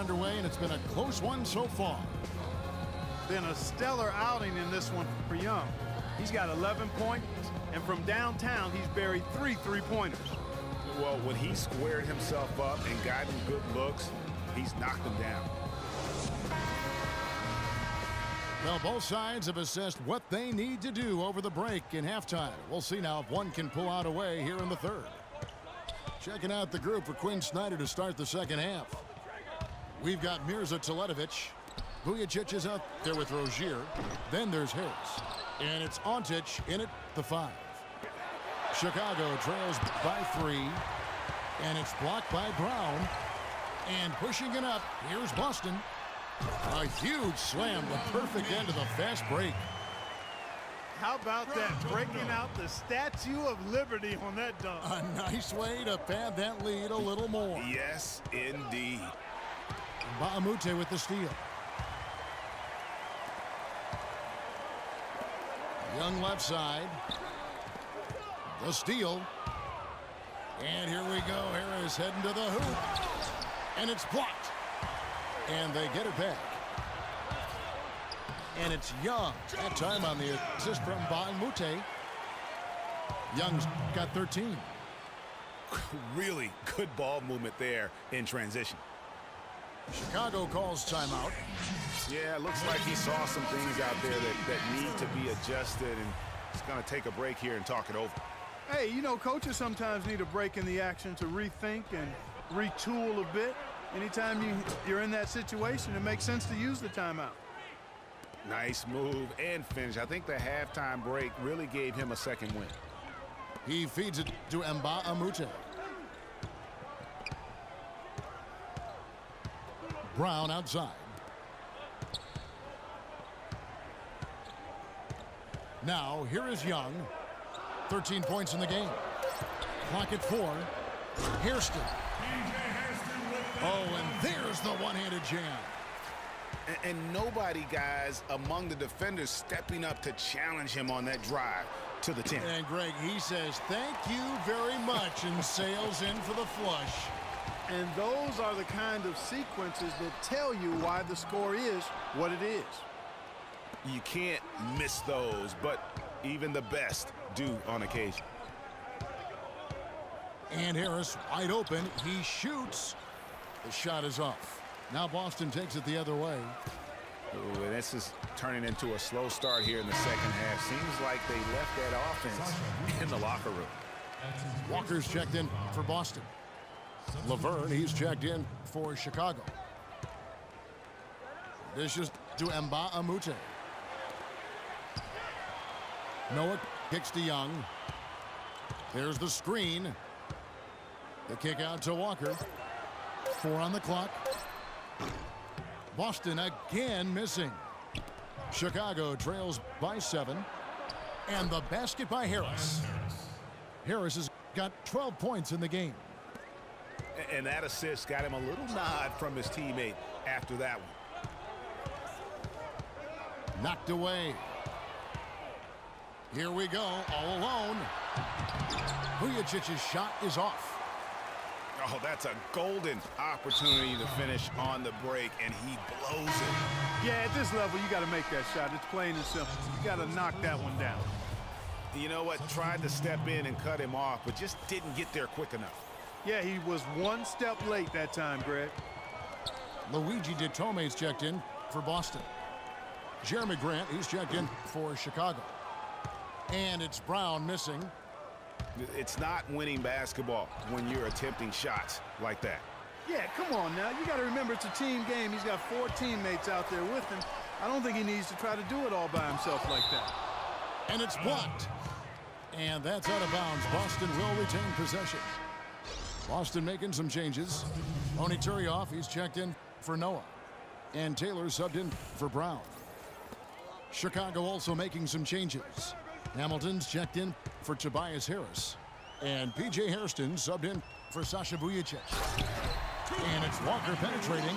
underway, and it's been a close one so far. Been a stellar outing in this one for Young. He's got 11 points, and from downtown, he's buried 3 3-pointers. Well, when he squared himself up and got him good looks, he's knocked them down. Well, both sides have assessed what they need to do over the break in halftime. We'll see now if one can pull out a way here in the third. Checking out the group for Quinn Snyder to start the second half. We've got Mirza Teletovic. Vujicic is out there with Rozier. Then there's Harris. And it's Ontic in at the 5. Chicago trails by 3. And it's blocked by Brown. And pushing it up, here's Boston. A huge slam, the perfect end of the fast break. How about that, breaking out the Statue of Liberty on that dunk? A nice way to pad that lead a little more. Yes, indeed. Baamute with the steal. Young left side. The steal. And here we go. Harris heading to the hoop. And it's blocked. And they get it back. And it's Young. That time on the assist from Baamute. Young's got 13. Really good ball movement there in transition. Chicago calls timeout. Yeah, it looks like he saw some things out there that need to be adjusted, and he's going to take a break here and talk it over. Hey, you know, coaches sometimes need a break in the action to rethink and retool a bit. Anytime you're in that situation, it makes sense to use the timeout. Nice move and finish. I think the halftime break really gave him a second win. He feeds it to Baamute. Brown outside. Now, here is Young. 13 points in the game. Clock at 4. Hairston. Oh, and there's the one-handed jam. And nobody, guys, among the defenders stepping up to challenge him on that drive to the 10. And, Greg, he says, thank you very much, and sails in for the flush. And those are the kind of sequences that tell you why the score is what it is. You can't miss those, but even the best do on occasion. And Harris wide open. He shoots. The shot is off. Now Boston takes it the other way. Ooh, and this is turning into a slow start here in the second half. Seems like they left that offense in the locker room. Walker's checked in for Boston. Laverne, he's checked in for Chicago. Dishes to Baamute. Noah kicks to Young. There's the screen. The kick out to Walker. 4 on the clock. Boston again missing. Chicago trails by 7. And the basket by Harris. Harris has got 12 points in the game. And that assist got him a little nod from his teammate after that one. Knocked away. Here we go, all alone. Vujicic's shot is off. Oh, that's a golden opportunity to finish on the break, and he blows it. Yeah, at this level, you got to make that shot. It's plain and simple. You got to knock that one down. You know what? Tried to step in and cut him off, but just didn't get there quick enough. Yeah, he was one step late that time, Greg. Luigi DeTome's checked in for Boston. Jeremy Grant, he's checked in for Chicago. And it's Brown missing. It's not winning basketball when you're attempting shots like that. Yeah, come on now. You got to remember it's a team game. He's got 4 teammates out there with him. I don't think he needs to try to do it all by himself like that. And it's blocked. And that's out of bounds. Boston will retain possession. Boston making some changes. Tony Turioff, he's checked in for Noah. And Taylor subbed in for Brown. Chicago also making some changes. Hamilton's checked in for Tobias Harris. And P.J. Hairston subbed in for Sasha Vujicic. And it's Walker penetrating.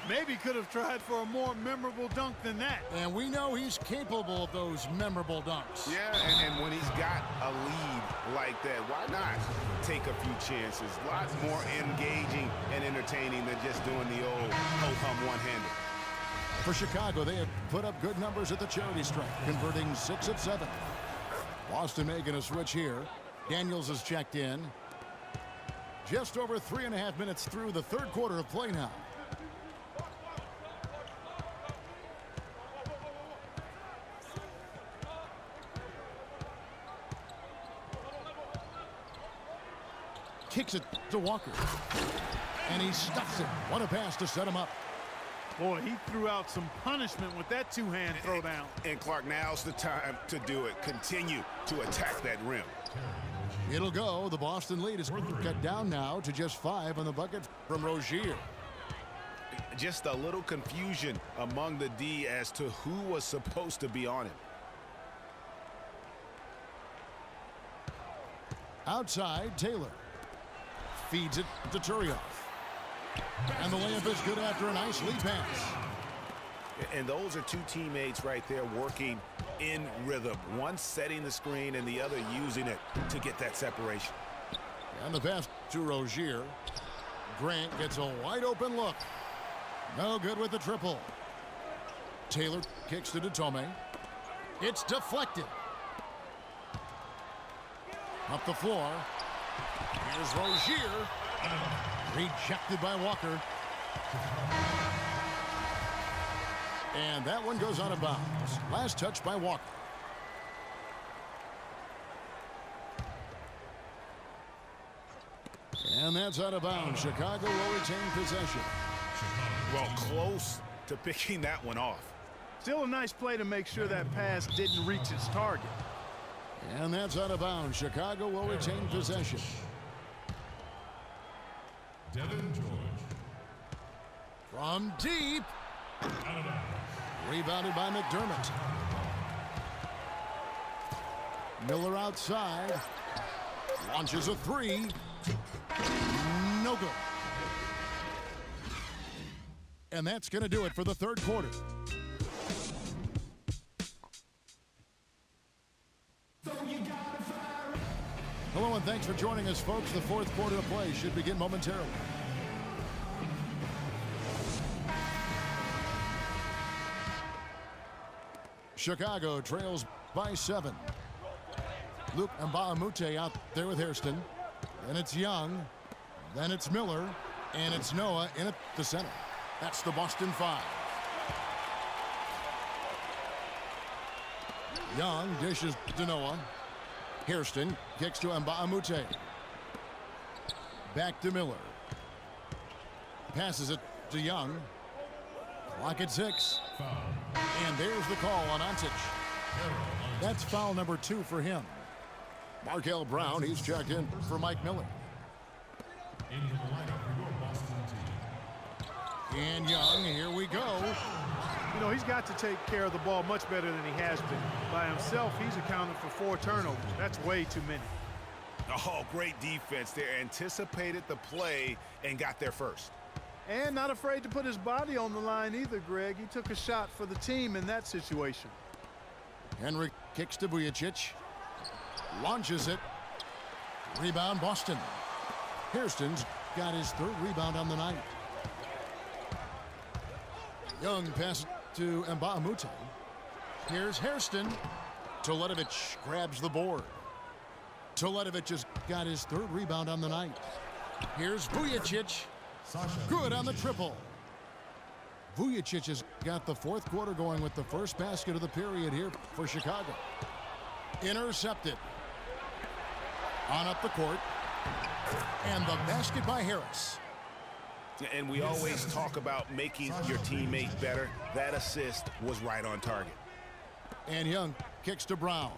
Maybe could have tried for a more memorable dunk than that. And we know he's capable of those memorable dunks. Yeah, and when he's got a lead like that, why not take a few chances? Lots more engaging and entertaining than just doing the old ho-hum one-hander. For Chicago, they have put up good numbers at the charity stripe, converting 6 of 7. Boston making a switch here. Daniels is checked in. Just over 3.5 minutes through the third quarter of play now. Kicks it to Walker. And he stuffs it. What a pass to set him up. Boy, he threw out some punishment with that two-hand throwdown. And Clark, now's the time to do it. Continue to attack that rim. It'll go. The Boston lead is cut down now to just 5 on the bucket from Rozier. Just a little confusion among the D as to who was supposed to be on him. Outside, Taylor. Feeds it to Turioff. And the layup is good after a nice lead pass. And those are two teammates right there working in rhythm. One setting the screen and the other using it to get that separation. And the pass to Rozier. Grant gets a wide open look. No good with the triple. Taylor kicks to Tome. It's deflected. Up the floor. Here's Rozier. Rejected by Walker. And that one goes out of bounds. Last touch by Walker. And that's out of bounds. Chicago will retain possession. Well, close to picking that one off. Still a nice play to make sure that pass didn't reach its target. And that's out of bounds. Chicago will retain possession. Devin George. From deep. Rebounded by McDermott. Miller outside. Launches a 3. No good. And that's going to do it for the third quarter. Hello and thanks for joining us, folks. The fourth quarter of play should begin momentarily. Chicago trails by 7. Luke Mbamute out there with Hairston. Then it's Young. Then it's Miller. And it's Noah in at the center. That's the Boston 5. Young dishes to Noah. Hairston kicks to Mbamute. Back to Miller. Passes it to Young. Clock at 6. And there's the call on Ontic. That's foul number 2 for him. Markel Brown, he's checked in for Mike Miller. And Young, here we go. You know, he's got to take care of the ball much better than he has been. By himself, he's accounted for 4 turnovers. That's way too many. Oh, great defense there. Anticipated the play and got there first. And not afraid to put his body on the line either, Greg. He took a shot for the team in that situation. Henry kicks to Vujicic. Launches it. Rebound, Boston. Hairston's got his 3rd rebound on the night. Young passes to Mbamute. Here's Hairston. Teletovic grabs the board. Teletovic has got his 3rd rebound on the night. Here's Vujicic. Good on the triple. Vujicic has got the 4th quarter going with the first basket of the period here for Chicago. Intercepted. On up the court. And the basket by Harris. And we always talk about making your teammate better. That assist was right on target. And Young kicks to Brown.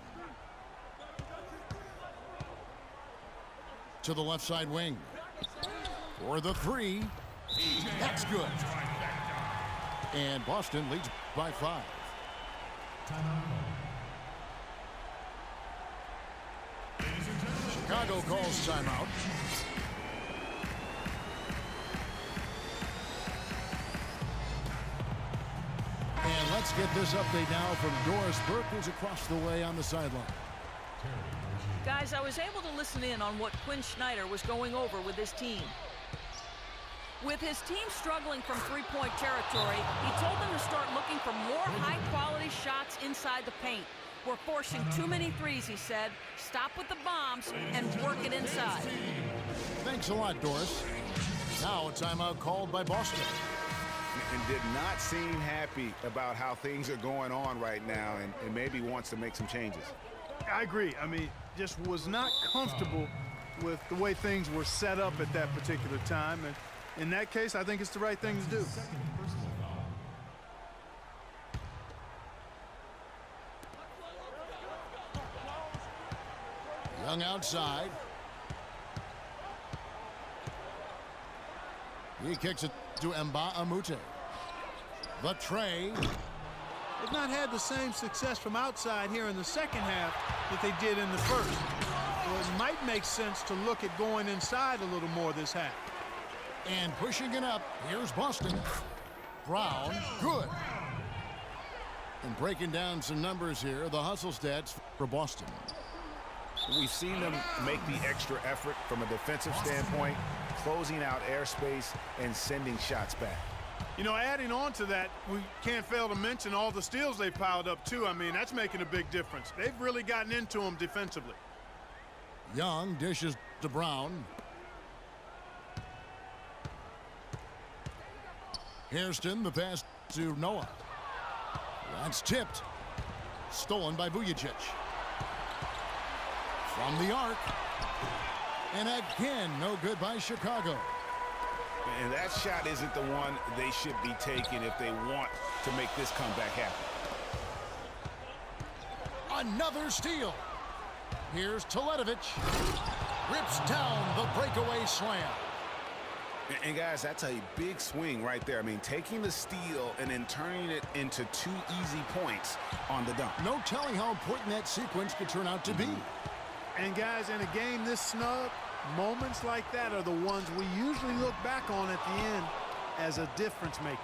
To the left side wing. For the 3. That's good. And Boston leads by 5. Chicago calls timeout. And let's get this update now from Doris Burke, who's across the way on the sideline. Guys, I was able to listen in on what Quinn Snyder was going over with his team. With his team struggling from three-point territory, he told them to start looking for more high-quality shots inside the paint. We're forcing too many threes, he said. Stop with the bombs and work it inside. Thanks a lot, Doris. Now a timeout called by Boston. And did not seem happy about how things are going on right now, and maybe wants to make some changes. I agree. I mean, just was not comfortable with the way things were set up at that particular time. And in that case, I think it's the right thing to do. Young outside. He kicks it to Mbah-a-Moute. The tray. They've not had the same success from outside here in the second half that they did in the first. So it might make sense to look at going inside a little more this half. And pushing it up, here's Boston. Brown, good. And breaking down some numbers here, the hustle stats for Boston. We've seen them make the extra effort from a defensive standpoint, closing out airspace and sending shots back. You know, adding on to that, we can't fail to mention all the steals they've piled up, too. I mean, that's making a big difference. They've really gotten into them defensively. Young dishes to Brown. Hairston, the pass to Noah. That's tipped. Stolen by Vujacic. From the arc. And again, no good by Chicago. And that shot isn't the one they should be taking if they want to make this comeback happen. Another steal. Here's Teletovic. Rips down the breakaway slam. And guys, that's a big swing right there. I mean, taking the steal and then turning it into 2 easy points on the dunk. No telling how important that sequence could turn out to be. And guys, in a game this snug, moments like that are the ones we usually look back on at the end as a difference maker.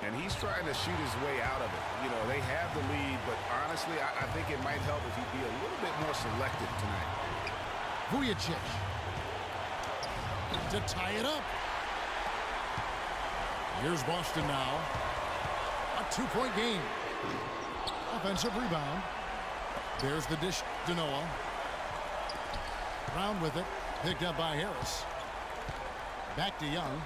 And he's trying to shoot his way out of it. You know, they have the lead, but honestly, I think it might help if he'd be a little bit more selective tonight. Vujacic to tie it up. Here's Boston now. A 2-point game. Offensive rebound. There's the dish to Noah. Brown with it. Picked up by Harris. Back to Young.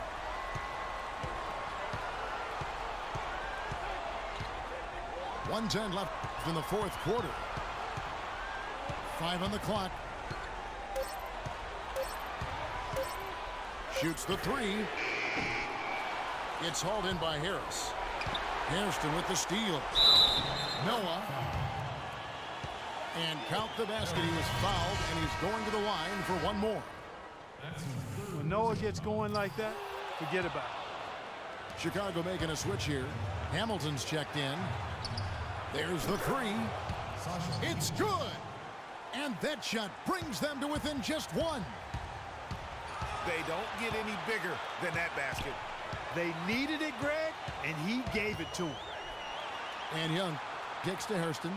.110 left in the fourth quarter. 5 on the clock. Shoots the three. It's hauled in by Harris. Hairston with the steal. Noah. And count the basket. He was fouled, and he's going to the line for one more. When Noah gets going like that, forget about it. Chicago making a switch here. Hamilton's checked in. There's the three. It's good. And that shot brings them to within just one. They don't get any bigger than that basket. They needed it, Greg, and he gave it to them. And Young kicks to Hairston.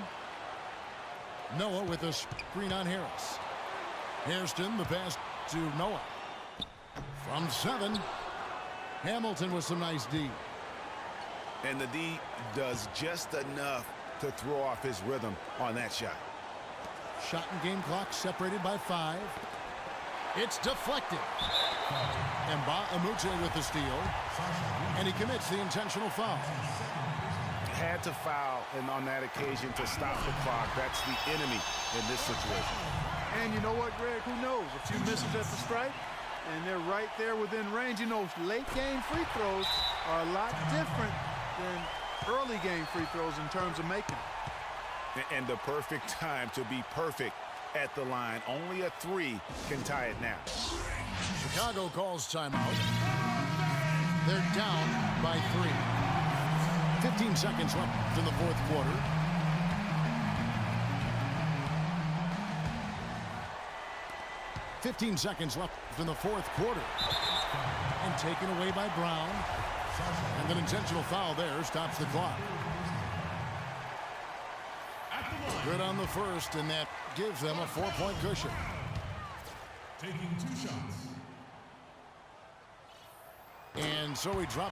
Noah with a screen on Harris. Hairston, the pass to Noah. From 7. Hamilton with some nice D. And the D does just enough to throw off his rhythm on that shot. Shot and game clock separated by 5. It's deflected. Mbah-a-Moute with the steal. And he commits the intentional foul. Had to foul, and on that occasion to stop the clock. That's the enemy in this situation. And you know what, Greg? Who knows? A few misses at the stripe, and they're right there within range. You know, late game free throws are a lot different than early game free throws in terms of making them. And the perfect time to be perfect at the line. Only a 3 can tie it now. Chicago calls timeout. They're down by 3. 15 seconds left in the fourth quarter. .15 seconds left in the fourth quarter. And taken away by Brown. And an intentional foul there stops the clock. Good on the first, and that gives them a 4-point cushion. Taking 2 shots. And so he dropped.